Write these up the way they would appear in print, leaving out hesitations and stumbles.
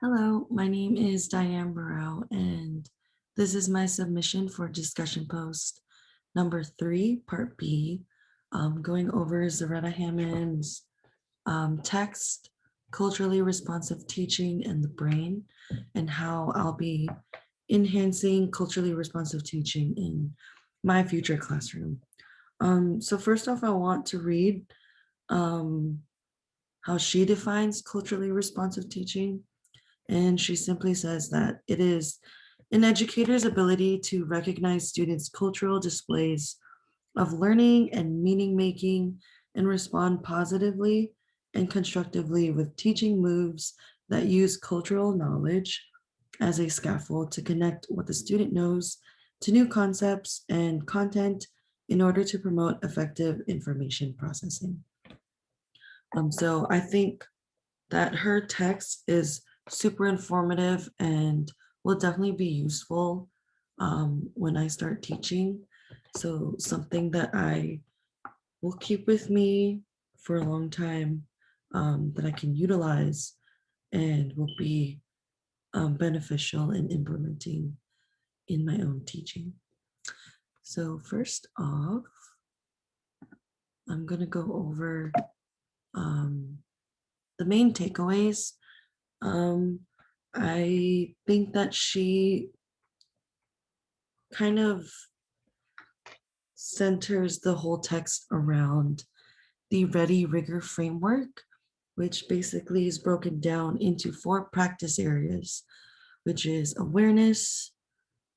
Hello, my name is Diane Burrell, and this is my submission for discussion post number 3, part B, going over Zaretta Hammond's text, Culturally Responsive Teaching and the Brain, and how I'll be enhancing culturally responsive teaching in my future classroom. So first off, I want to read um, how she defines culturally responsive teaching. And she simply says that it is an educator's ability to recognize students' cultural displays of learning and meaning making and respond positively and constructively with teaching moves that use cultural knowledge as a scaffold to connect what the student knows to new concepts and content in order to promote effective information processing. So I think that her text is super informative and will definitely be useful when I start teaching. So something that I will keep with me for a long time, that I can utilize and will be beneficial in implementing in my own teaching. So first off, I'm going to go over um, the main takeaways. Um, I think that she kind of centers the whole text around the Ready Rigor framework, which basically is broken down into 4 practice areas, which is awareness,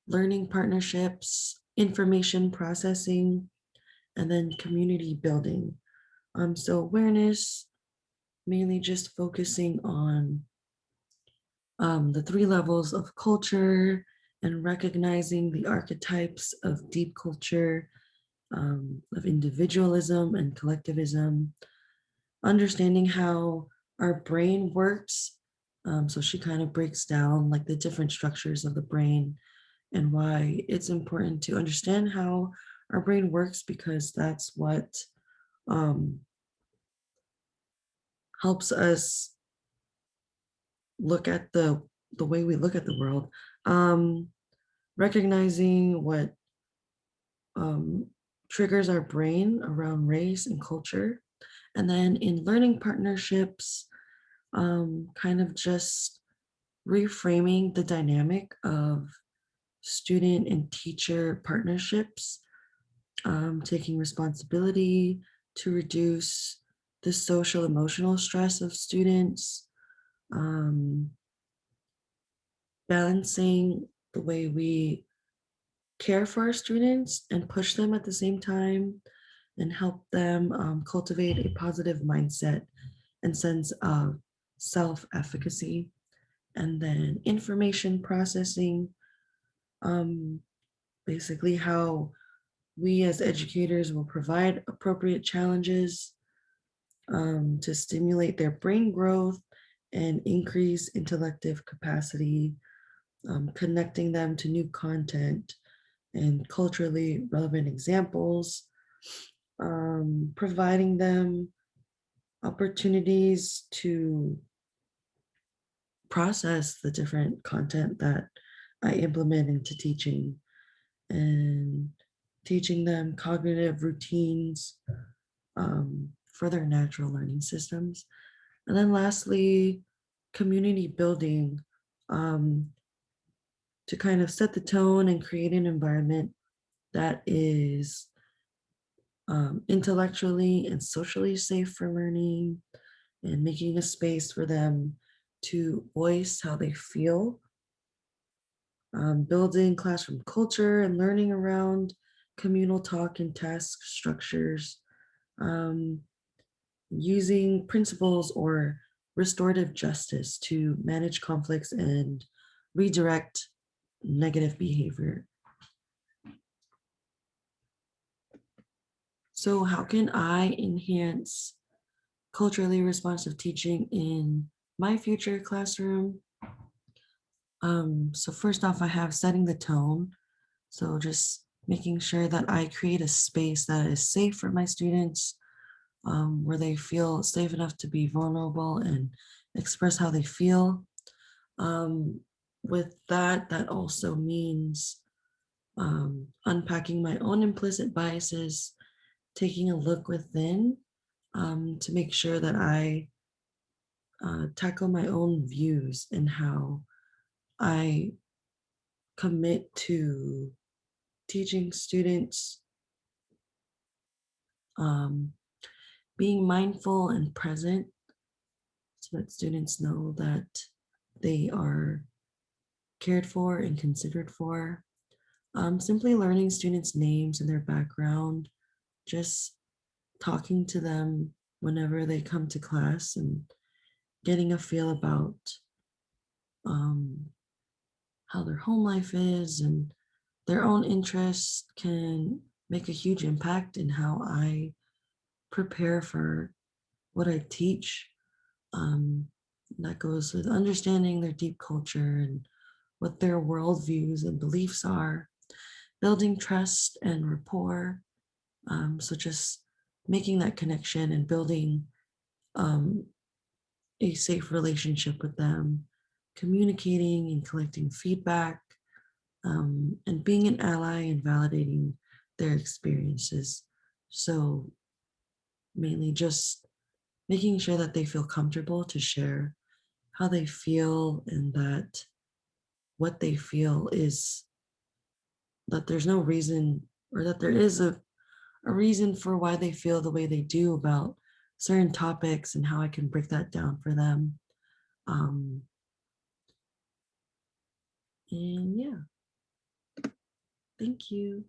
learning partnerships, information processing, and then community building. So awareness, mainly just focusing on the 3 levels of culture and recognizing the archetypes of deep culture, of individualism and collectivism, understanding how our brain works. So she kind of breaks down like the different structures of the brain and why it's important to understand how our brain works, because that's what um, helps us look at the way we look at the world. Recognizing what um, triggers our brain around race and culture. And then in learning partnerships, kind of just reframing the dynamic of student and teacher partnerships, taking responsibility to reduce the social emotional stress of students, um, balancing the way we care for our students and push them at the same time and help them cultivate a positive mindset and sense of self-efficacy. And then information processing, um, basically how we as educators will provide appropriate challenges to stimulate their brain growth and increase intellective capacity, connecting them to new content and culturally relevant examples, providing them opportunities to process the different content that I implement into teaching, and teaching them cognitive routines for their natural learning systems. And then lastly, community building, um, to kind of set the tone and create an environment that is intellectually and socially safe for learning, and making a space for them to voice how they feel, building classroom culture and learning around communal talk and task structures, um, using principles or restorative justice to manage conflicts and redirect negative behavior. So how can I enhance culturally responsive teaching in my future classroom? So first off, I have setting the tone. So just making sure that I create a space that is safe for my students, where they feel safe enough to be vulnerable and express how they feel. Um, with that, that also means unpacking my own implicit biases, taking a look within to make sure that I tackle my own views and how I commit to teaching students, um, being mindful and present so that students know that they are cared for and considered for. Simply learning students' names and their background, just talking to them whenever they come to class and getting a feel about um, how their home life is and their own interests can make a huge impact in how I prepare for what I teach. Um, that goes with understanding their deep culture and what their worldviews and beliefs are, building trust and rapport. So just making that connection and building um, a safe relationship with them, communicating and collecting feedback, and being an ally and validating their experiences. So, mainly just making sure that they feel comfortable to share how they feel and that what they feel is that there's no reason or that there is a reason for why they feel the way they do about certain topics and how I can break that down for them. Um, and yeah, thank you.